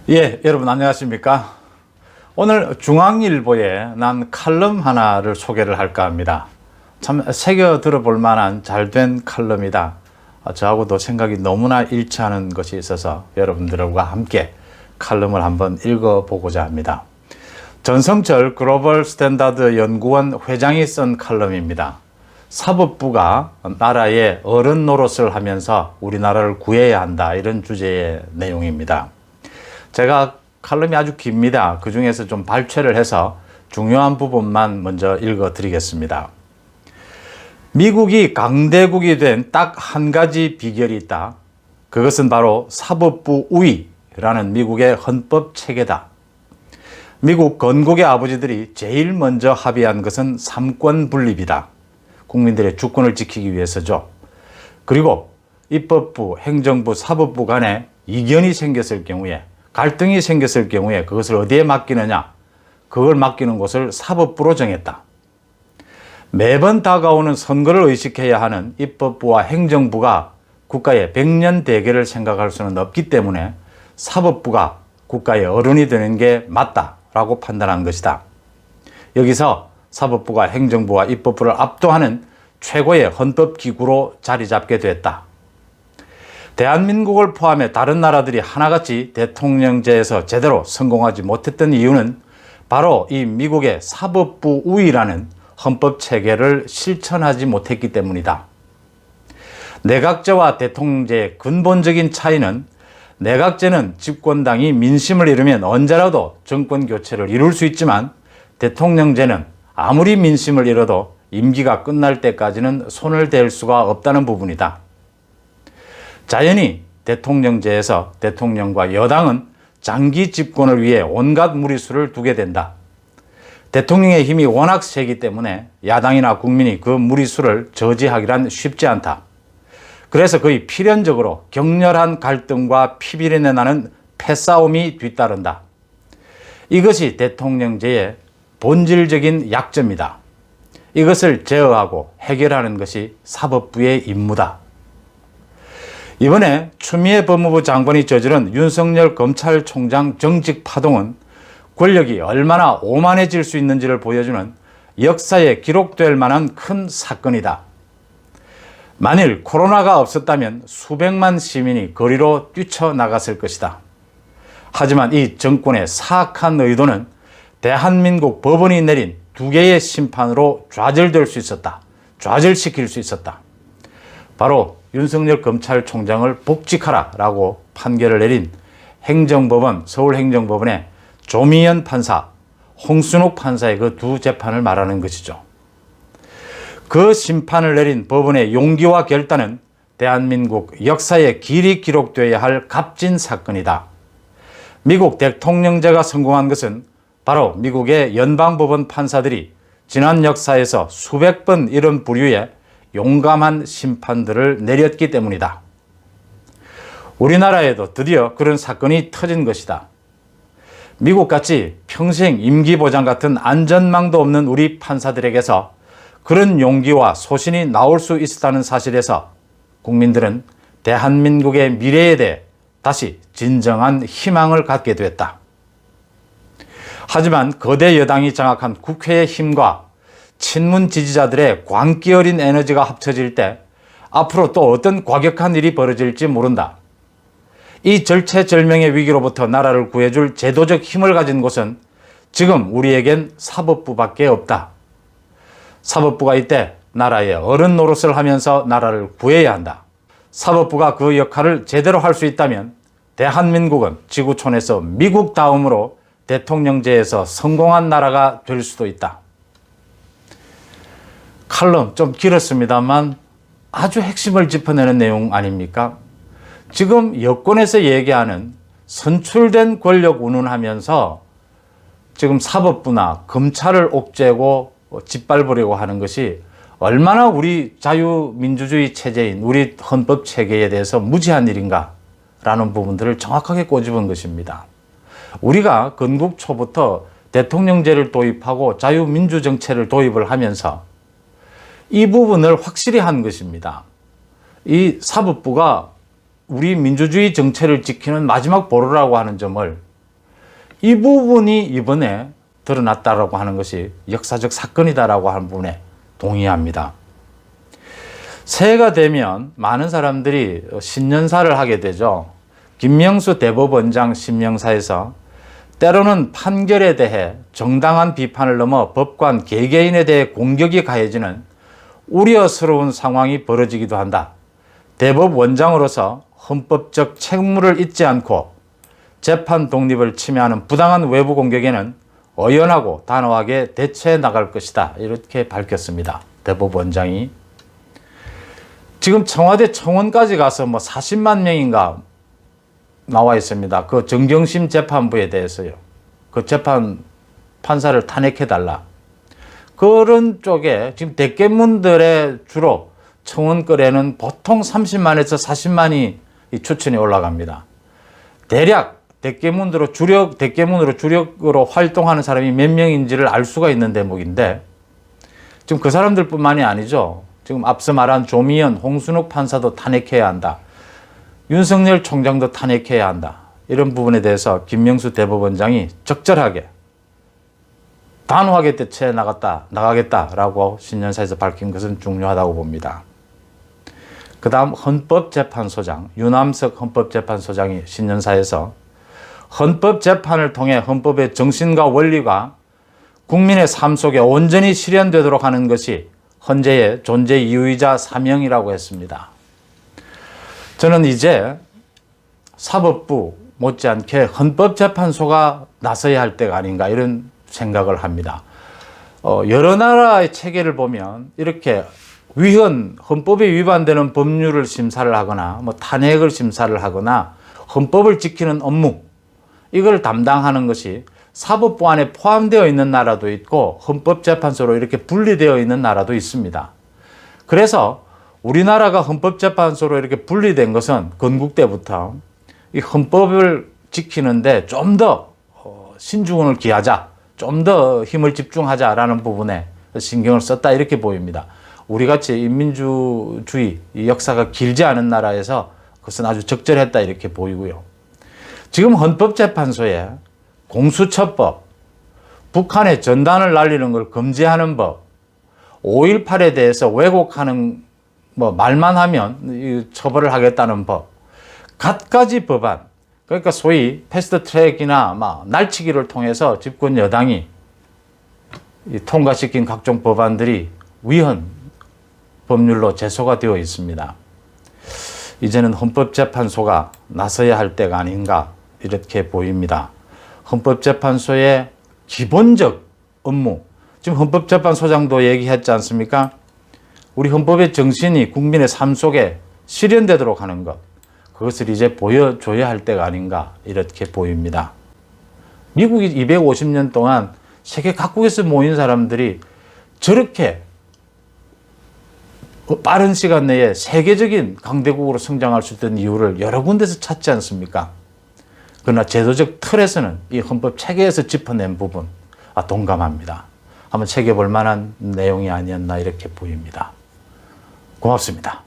예, 여러분 안녕하십니까? 오늘 중앙일보에 난 칼럼 하나를 소개를 할까 합니다. 참 새겨 들어볼 만한 잘된 칼럼이다. 저하고도 생각이 너무나 일치하는 것이 있어서 여러분들과 함께 칼럼을 한번 읽어보고자 합니다. 전성철 글로벌 스탠다드 연구원 회장이 쓴 칼럼입니다. 사법부가 나라의 어른 노릇을 하면서 우리나라를 구해야 한다, 이런 주제의 내용입니다. 제가 칼럼이 아주 깁니다. 그 중에서 좀 발췌를 해서 중요한 부분만 먼저 읽어 드리겠습니다. 미국이 강대국이 된 딱 한 가지 비결이 있다. 그것은 바로 사법부 우위라는 미국의 헌법 체계다. 미국 건국의 아버지들이 제일 먼저 합의한 것은 삼권 분립이다. 국민들의 주권을 지키기 위해서죠. 그리고 입법부, 행정부, 사법부 간에 이견이 생겼을 경우에, 갈등이 생겼을 경우에 그것을 어디에 맡기느냐? 그걸 맡기는 곳을 사법부로 정했다. 매번 다가오는 선거를 의식해야 하는 입법부와 행정부가 국가의 백년 대계를 생각할 수는 없기 때문에 사법부가 국가의 어른이 되는 게 맞다라고 판단한 것이다. 여기서 사법부가 행정부와 입법부를 압도하는 최고의 헌법기구로 자리 잡게 됐다. 대한민국을 포함해 다른 나라들이 하나같이 대통령제에서 제대로 성공하지 못했던 이유는 바로 이 미국의 사법부 우위라는 헌법 체계를 실천하지 못했기 때문이다. 내각제와 대통령제의 근본적인 차이는, 내각제는 집권당이 민심을 이루면 언제라도 정권 교체를 이룰 수 있지만, 대통령제는 아무리 민심을 이뤄도 임기가 끝날 때까지는 손을 댈 수가 없다는 부분이다. 자연히 대통령제에서 대통령과 여당은 장기 집권을 위해 온갖 무리수를 두게 된다. 대통령의 힘이 워낙 세기 때문에 야당이나 국민이 그 무리수를 저지하기란 쉽지 않다. 그래서 거의 필연적으로 격렬한 갈등과 피비린내 나는 패싸움이 뒤따른다. 이것이 대통령제의 본질적인 약점이다. 이것을 제어하고 해결하는 것이 사법부의 임무다. 이번에 추미애 법무부 장관이 저지른 윤석열 검찰총장 정직 파동은 권력이 얼마나 오만해질 수 있는지를 보여주는 역사에 기록될 만한 큰 사건이다. 만일 코로나가 없었다면 수백만 시민이 거리로 뛰쳐나갔을 것이다. 하지만 이 정권의 사악한 의도는 대한민국 법원이 내린 두 개의 심판으로 좌절될 수 있었다. 좌절시킬 수 있었다. 바로 윤석열 검찰총장을 복직하라 라고 판결을 내린 행정법원, 서울행정법원의 조미연 판사, 홍순욱 판사의 그 두 재판을 말하는 것이죠. 그 심판을 내린 법원의 용기와 결단은 대한민국 역사에 길이 기록되어야 할 값진 사건이다. 미국 대통령제가 성공한 것은 바로 미국의 연방법원 판사들이 지난 역사에서 수백 번 이런 부류의 용감한 심판들을 내렸기 때문이다. 우리나라에도 드디어 그런 사건이 터진 것이다. 미국같이 평생 임기보장 같은 안전망도 없는 우리 판사들에게서 그런 용기와 소신이 나올 수 있었다는 사실에서 국민들은 대한민국의 미래에 대해 다시 진정한 희망을 갖게 됐다. 하지만 거대 여당이 장악한 국회의 힘과 친문 지지자들의 광기 어린 에너지가 합쳐질 때 앞으로 또 어떤 과격한 일이 벌어질지 모른다. 이 절체절명의 위기로부터 나라를 구해줄 제도적 힘을 가진 곳은 지금 우리에겐 사법부밖에 없다. 사법부가 이때 나라의 어른 노릇을 하면서 나라를 구해야 한다. 사법부가 그 역할을 제대로 할 수 있다면 대한민국은 지구촌에서 미국 다음으로 대통령제에서 성공한 나라가 될 수도 있다. 칼럼 좀 길었습니다만 아주 핵심을 짚어내는 내용 아닙니까? 지금 여권에서 얘기하는 선출된 권력 운운하면서 지금 사법부나 검찰을 옥죄고 짓밟으려고 하는 것이 얼마나 우리 자유민주주의 체제인 우리 헌법 체계에 대해서 무지한 일인가라는 부분들을 정확하게 꼬집은 것입니다. 우리가 건국 초부터 대통령제를 도입하고 자유민주 정체를 도입을 하면서 이 부분을 확실히 한 것입니다. 이 사법부가 우리 민주주의 정체를 지키는 마지막 보루라고 하는 점을 이 부분이 이번에 드러났다라고 하는 것이 역사적 사건이다라고 하는 부분에 동의합니다. 새해가 되면 많은 사람들이 신년사를 하게 되죠. 김명수 대법원장 신명사에서 때로는 판결에 대해 정당한 비판을 넘어 법관 개개인에 대해 공격이 가해지는 우려스러운 상황이 벌어지기도 한다. 대법원장으로서 헌법적 책무를 잊지 않고 재판 독립을 침해하는 부당한 외부 공격에는 의연하고 단호하게 대처해 나갈 것이다. 이렇게 밝혔습니다. 대법원장이. 지금 청와대 청원까지 가서 40만 명인가 나와 있습니다. 그 정경심 재판부에 대해서요. 그 재판 판사를 탄핵해달라. 그런 쪽에 지금 대깨문들의 주로 청원거래는 보통 30만에서 40만이 추천이 올라갑니다. 대략 대깨문으로 주력으로 활동하는 사람이 몇 명인지를 알 수가 있는 대목인데 지금 그 사람들뿐만이 아니죠. 지금 앞서 말한 조미연, 홍순욱 판사도 탄핵해야 한다. 윤석열 총장도 탄핵해야 한다. 이런 부분에 대해서 김명수 대법원장이 적절하게 단호하게 대처해 나가겠다라고 신년사에서 밝힌 것은 중요하다고 봅니다. 그 다음 헌법재판소장, 유남석 헌법재판소장이 신년사에서 헌법재판을 통해 헌법의 정신과 원리가 국민의 삶 속에 온전히 실현되도록 하는 것이 헌재의 존재 이유이자 사명이라고 했습니다. 저는 이제 사법부 못지않게 헌법재판소가 나서야 할 때가 아닌가 이런 생각을 합니다. 여러 나라의 체계를 보면 이렇게 헌법에 위반되는 법률을 심사를 하거나 탄핵을 심사를 하거나 헌법을 지키는 업무 이걸 담당하는 것이 사법부 안에 포함되어 있는 나라도 있고 헌법재판소로 이렇게 분리되어 있는 나라도 있습니다. 그래서 우리나라가 헌법재판소로 이렇게 분리된 것은 건국 때부터 이 헌법을 지키는데 좀 더 신중을 기하자, 좀 더 힘을 집중하자라는 부분에 신경을 썼다 이렇게 보입니다. 우리같이 인민주의 역사가 길지 않은 나라에서 그것은 아주 적절했다 이렇게 보이고요. 지금 헌법재판소에 공수처법, 북한에 전단을 날리는 걸 금지하는 법, 5.18에 대해서 왜곡하는 말만 하면 처벌을 하겠다는 법, 갖가지 법안, 그러니까 소위 패스트 트랙이나 날치기를 통해서 집권 여당이 통과시킨 각종 법안들이 위헌 법률로 제소가 되어 있습니다. 이제는 헌법재판소가 나서야 할 때가 아닌가 이렇게 보입니다. 헌법재판소의 기본적 업무, 지금 헌법재판소장도 얘기했지 않습니까? 우리 헌법의 정신이 국민의 삶 속에 실현되도록 하는 것, 그것을 이제 보여줘야 할 때가 아닌가 이렇게 보입니다. 미국이 250년 동안 세계 각국에서 모인 사람들이 저렇게 빠른 시간 내에 세계적인 강대국으로 성장할 수 있던 이유를 여러 군데서 찾지 않습니까? 그러나 제도적 틀에서는 이 헌법 체계에서 짚어낸 부분 동감합니다. 한번 챙겨볼 만한 내용이 아니었나 이렇게 보입니다. 고맙습니다.